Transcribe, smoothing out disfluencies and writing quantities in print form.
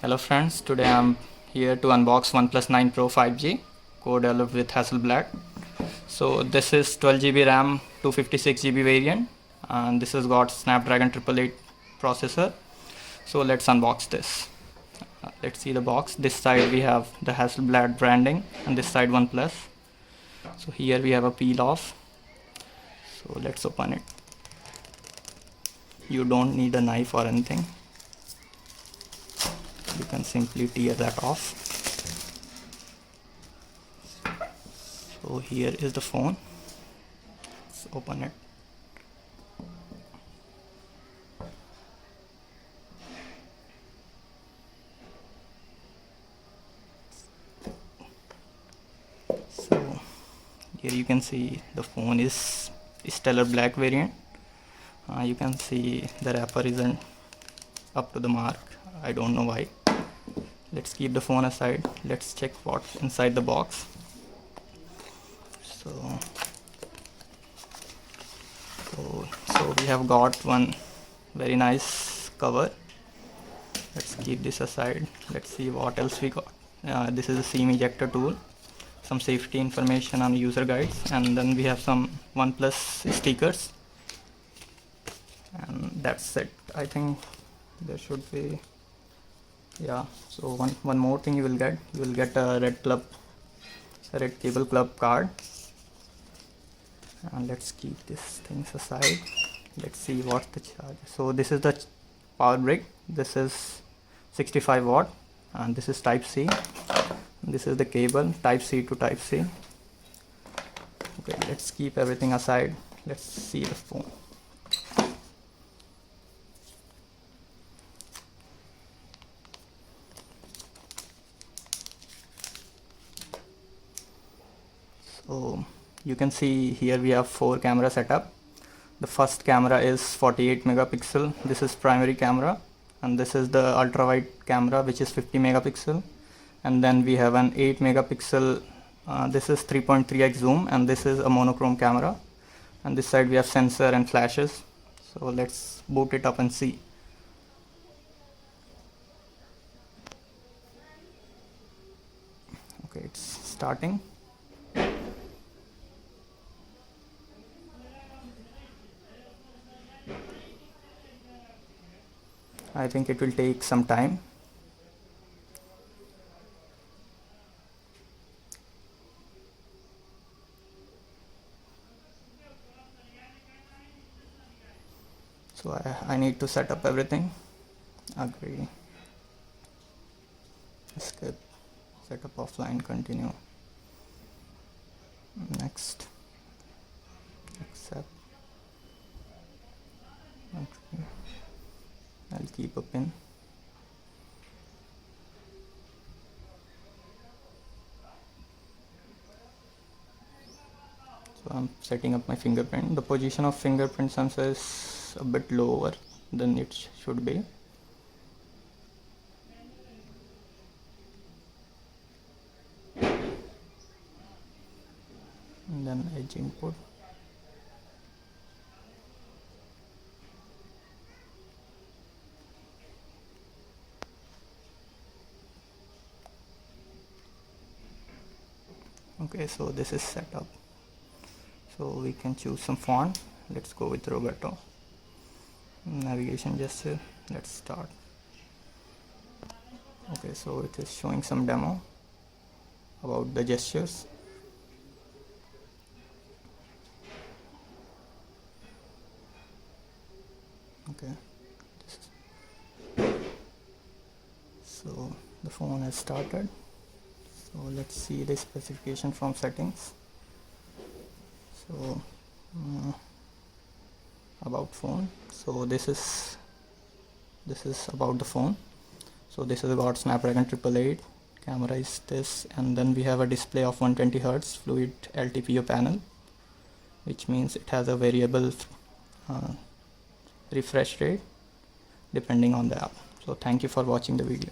Hello friends, today I'm here to unbox OnePlus 9 Pro 5G co-developed with Hasselblad. So this is 12GB RAM, 256GB variant, and this has got Snapdragon 888 processor. So let's unbox this. Let's see the box. This side we have the Hasselblad branding and this side OnePlus. So here we have a peel off. So let's open it. You don't need a knife or anything. You can simply tear that off. So here is the phone. Let's open it. So here you can see the phone is stellar black variant. You can see the wrapper isn't up to the mark. I don't know why. Let's keep the phone aside. Let's check what's inside the box. So we have got one very nice cover. Let's keep this aside. Let's see what else we got. This is a SIM ejector tool, some safety information on user guides, and then we have some OnePlus stickers, and that's it. I think there should be, yeah. So one more thing you will get a red cable club card. And let's keep these things aside. Let's see what's the charge. So this is the power brick. This is 65 watt, and this is type C. This is the cable, type C to type C. Okay, let's keep everything aside. Let's see the phone. So you can see here we have 4 camera setup. The first camera is 48 megapixel. This is primary camera, and this is the ultra wide camera, which is 50 megapixel. And then we have an 8 megapixel. This is 3.3x zoom, and this is a monochrome camera. And this side we have sensor and flashes. So let's boot it up and see. Okay, it's starting. I think it will take some time. So I need to set up everything. Agree. Skip. Set up offline. Continue. Next. Accept. Okay. I'll keep a pin. So I'm setting up my fingerprint. The position of fingerprint sensor is a bit lower than it should be. And then edge input. Okay, so this is set up. So we can choose some font. Let's go with Roberto. Navigation gesture. Let's start. Okay, so it is showing some demo about the gestures. Okay. So the phone has started. So let's see the specification from settings. So about phone. So this is about the phone. So this is about Snapdragon 888. Camera is this, and then we have a display of 120 Hz fluid LTPO panel, which means it has a variable refresh rate depending on the app. So thank you for watching the video.